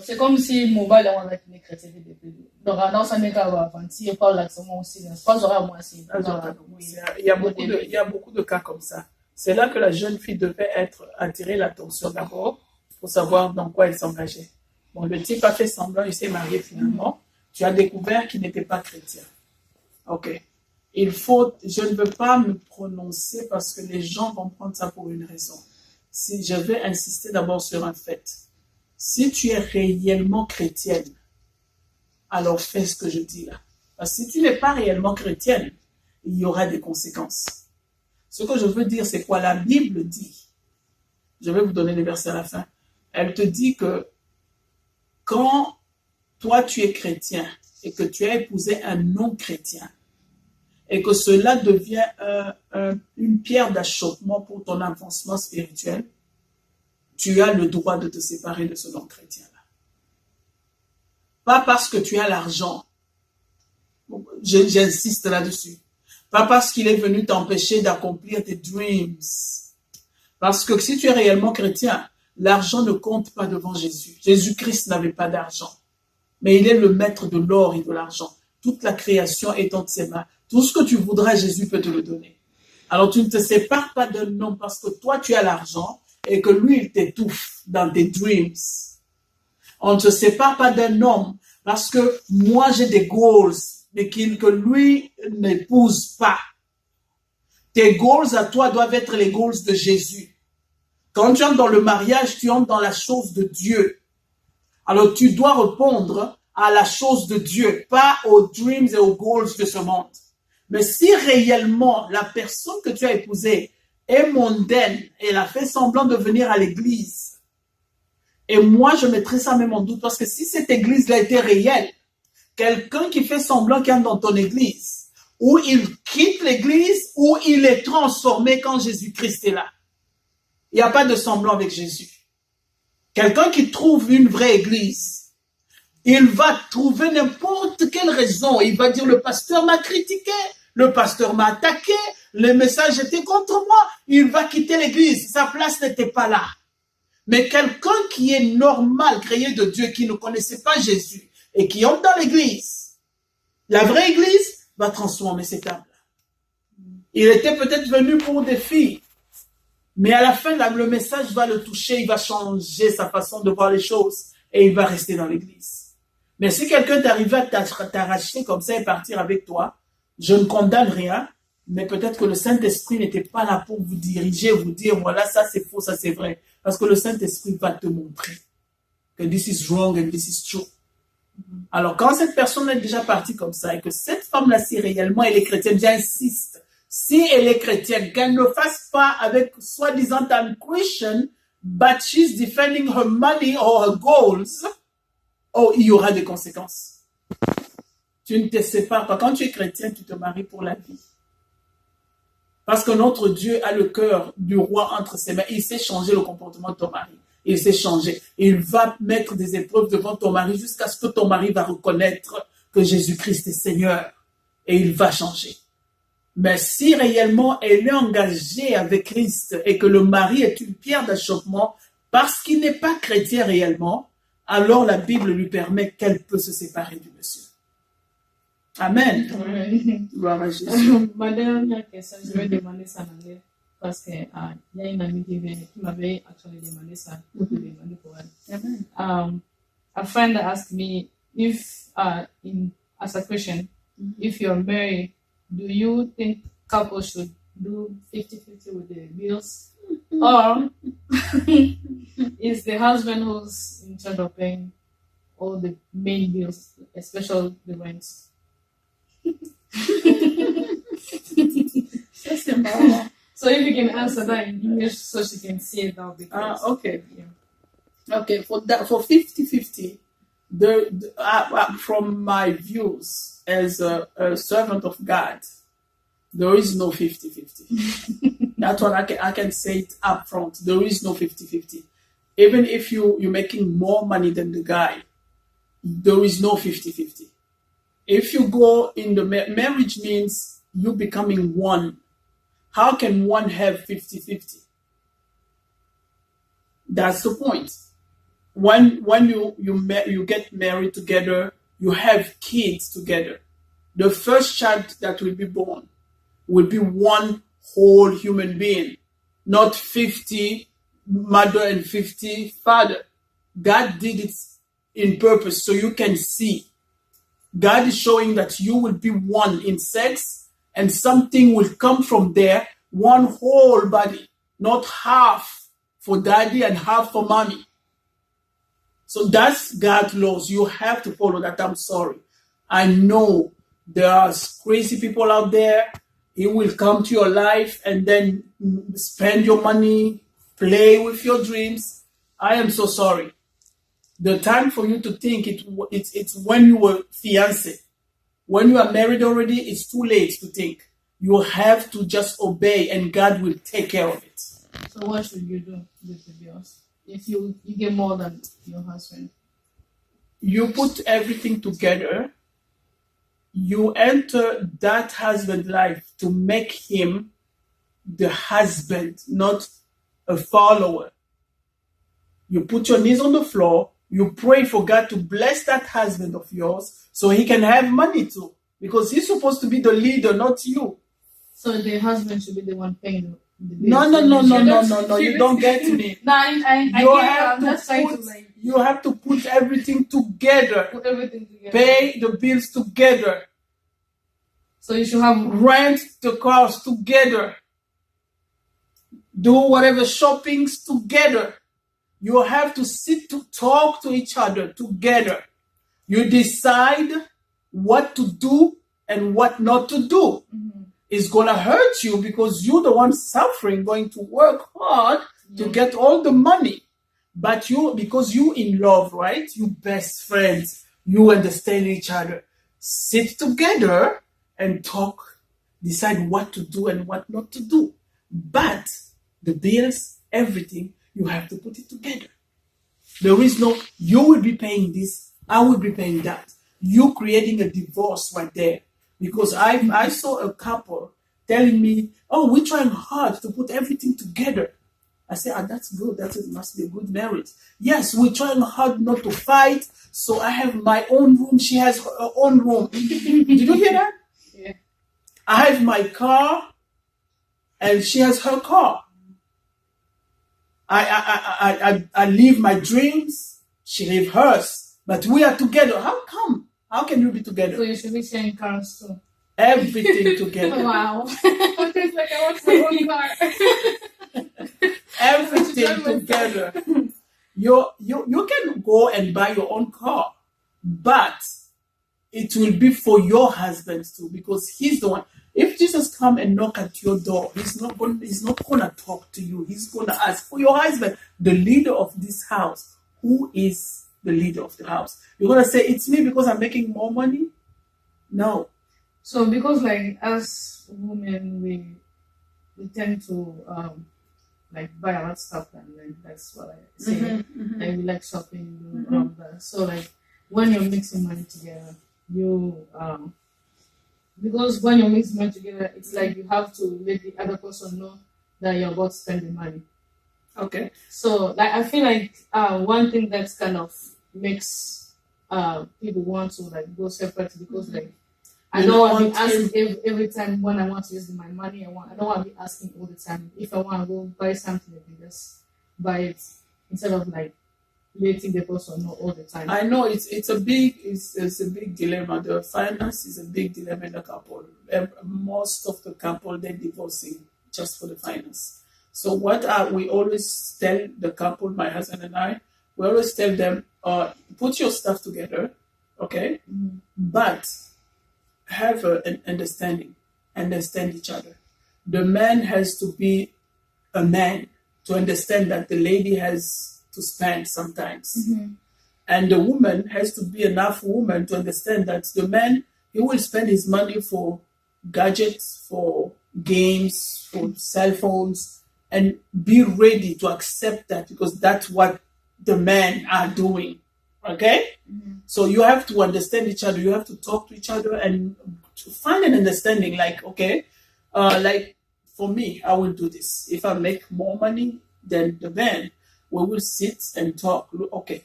C'est comme si mobile on a une chrétien depuis. Donc, dans ce cas, avant, si on parle l'accent aussi, c'est pas genre moi aussi. Il y a beaucoup de cas comme ça. C'est là que la jeune fille devait attirer l'attention d'abord pour savoir dans quoi elle s'engageait. Bon, le type a fait semblant, il s'est marié finalement. Tu as découvert qu'il n'était pas chrétien. Ok. Je ne veux pas me prononcer parce que les gens vont prendre ça pour une raison. Si je vais insister d'abord sur un fait. Si tu es réellement chrétienne, alors fais ce que je dis là. Parce que si tu n'es pas réellement chrétienne, il y aura des conséquences. Ce que je veux dire, c'est quoi la Bible dit. Je vais vous donner les versets à la fin. Elle te dit que quand toi tu es chrétien et que tu as épousé un non-chrétien et que cela devient une pierre d'achoppement pour ton avancement spirituel, tu as le droit de te séparer de ce non-chrétien-là. Pas parce que tu as l'argent. J'insiste là-dessus. Pas parce qu'il est venu t'empêcher d'accomplir tes dreams. Parce que si tu es réellement chrétien, l'argent ne compte pas devant Jésus. Jésus-Christ n'avait pas d'argent. Mais il est le maître de l'or et de l'argent. Toute la création est entre ses mains. Tout ce que tu voudras, Jésus peut te le donner. Alors tu ne te sépares pas d'un homme parce que toi tu as l'argent et que lui il t'étouffe dans tes dreams. On ne se sépare pas d'un homme parce que moi j'ai des goals mais que lui n'épouse pas. Tes goals à toi doivent être les goals de Jésus. Quand tu entres dans le mariage, tu entres dans la chose de Dieu. Alors tu dois répondre à la chose de Dieu, pas aux dreams et aux goals de ce monde. Mais si réellement la personne que tu as épousée est mondaine, elle a fait semblant de venir à l'église, et moi je mettrais ça même en doute, parce que si cette église-là était réelle, quelqu'un qui fait semblant qu'il entre dans ton église, ou il quitte l'église, ou il est transformé quand Jésus-Christ est là. Il n'y a pas de semblant avec Jésus. Quelqu'un qui trouve une vraie église, il va trouver n'importe quelle raison. Il va dire, le pasteur m'a critiqué, le pasteur m'a attaqué, le message était contre moi. Il va quitter l'église. Sa place n'était pas là. Mais quelqu'un qui est normal, créé de Dieu, qui ne connaissait pas Jésus et qui entre dans l'église, la vraie église va transformer cette âme-là. Il était peut-être venu pour des filles, mais à la fin, le message va le toucher, il va changer sa façon de voir les choses et il va rester dans l'église. Mais si quelqu'un t'arrivait à t'arracher comme ça et partir avec toi, je ne condamne rien, mais peut-être que le Saint-Esprit n'était pas là pour vous diriger, vous dire, voilà, ça c'est faux, ça c'est vrai. Parce que le Saint-Esprit va te montrer que this is wrong and this is true. Alors, quand cette personne est déjà partie comme ça et que cette femme-là, si réellement elle est chrétienne, j'insiste, si elle est chrétienne, qu'elle ne fasse pas avec soi-disant un Christian, but she's defending her money or her goals, oh, il y aura des conséquences. Tu ne te sépares pas. Quand tu es chrétien, tu te maries pour la vie. Parce que notre Dieu a le cœur du roi entre ses mains. Il sait changer le comportement de ton mari. Il sait changer. Il va mettre des épreuves devant ton mari jusqu'à ce que ton mari va reconnaître que Jésus-Christ est Seigneur. Et il va changer. Mais si réellement elle est engagée avec Christ et que le mari est une pierre d'achoppement parce qu'il n'est pas chrétien réellement, alors la Bible lui permet qu'elle peut se séparer du monsieur. Amen. Gloire à Jésus. Ma dernière question, je vais demander ça en anglais parce qu'il y a une amie qui m'avait actually demandé ça. Demander pour elle. Amen. A friend asked me if, as a Christian, if you're married, do you think couples should do 50-50 with the bills? Or is the husband who's in charge of paying all the main bills, especially the rents? So if you can answer that in English so she can see it, that would be great. Okay. Yeah. Okay, for 50-50, from my views as a servant of God, there is no 50-50. That's what I can say it up front. There is no 50-50. Even if you're making more money than the guy, there is no 50-50. If you go in the marriage means you becoming one. How can one have 50-50? That's the point. when you get married together, you have kids together. The first child that will be born will be one whole human being, not 50 mother and 50 father. God did it in purpose so you can see. God is showing that you will be one in sex and something will come from there, one whole body, not half for daddy and half for mommy. So that's God's laws. You have to follow that. I'm sorry. I know there are crazy people out there. He will come to your life and then spend your money, play with your dreams. I am so sorry. The time for you to think it's when you were fiancé. When you are married already, it's too late to think. You have to just obey and God will take care of it. So what should you do with the bills if you get more than your husband? You put everything together. You enter that husband life to make him the husband, not a follower. You put your knees on the floor. You pray for God to bless that husband of yours so he can have money too. Because he's supposed to be the leader, not you. So the husband should be the one paying the bills. No. You don't get me. No, I You have to put everything together. put everything together. Pay the bills together. So you should have Rent the cars together. Do whatever shoppings together. You have to sit to talk to each other together. You decide what to do and what not to do. Mm-hmm. It's going to hurt you because you're the one suffering, going to work hard to get all the money. But because you in love, right? You best friends. You understand each other. Sit together and talk. Decide what to do and what not to do. But the bills, everything, you have to put it together. There is no, you will be paying this, I will be paying that. You creating a divorce right there. Because I saw a couple telling me, oh, we're trying hard to put everything together. I said, that's good. That must be a good marriage. Yes, we're trying hard not to fight. So I have my own room. She has her own room. Did you hear that? Yeah. I have my car and she has her car. I live my dreams. She live hers. But we are together. How come? How can you be together? So you should be sharing cars too. Everything together. Wow. It's like I want my own car. Everything together. You can go and buy your own car, but it will be for your husband too, because he's the one. If Jesus come and knock at your door, he's not gonna talk to you. He's gonna ask for your husband, the leader of this house. Who is the leader of the house? You're gonna say it's me because I'm making more money? No. So because like as women we tend to like buy a lot of stuff and like that's what I say. Mm-hmm. Like we like shopping and all that. So like when you're mixing money together, you because when you're mixing money together, it's like you have to let the other person know that you're about to spend the money. Okay. So like I feel like one thing that's kind of makes people want to like go separate because like I don't want to be asking every time when I want to use my money. I don't want to be asking all the time. If I want to go buy something, I can just buy it instead of like letting the person know all the time. I know it's a big dilemma. The finance is a big dilemma in the couple. Most of the couple they're divorcing just for the finance. So what we always tell the couple, my husband and I, we always tell them, put your stuff together, okay, but have an understand each other. The man has to be a man to understand that the lady has to spend sometimes. And the woman has to be enough woman to understand that the man, he will spend his money for gadgets, for games, for cell phones, and be ready to accept that because that's what the men are doing. Okay? So you have to understand each other. You have to talk to each other and to find an understanding. Like, okay, like for me, I will do this. If I make more money than the man, we will sit and talk. Okay,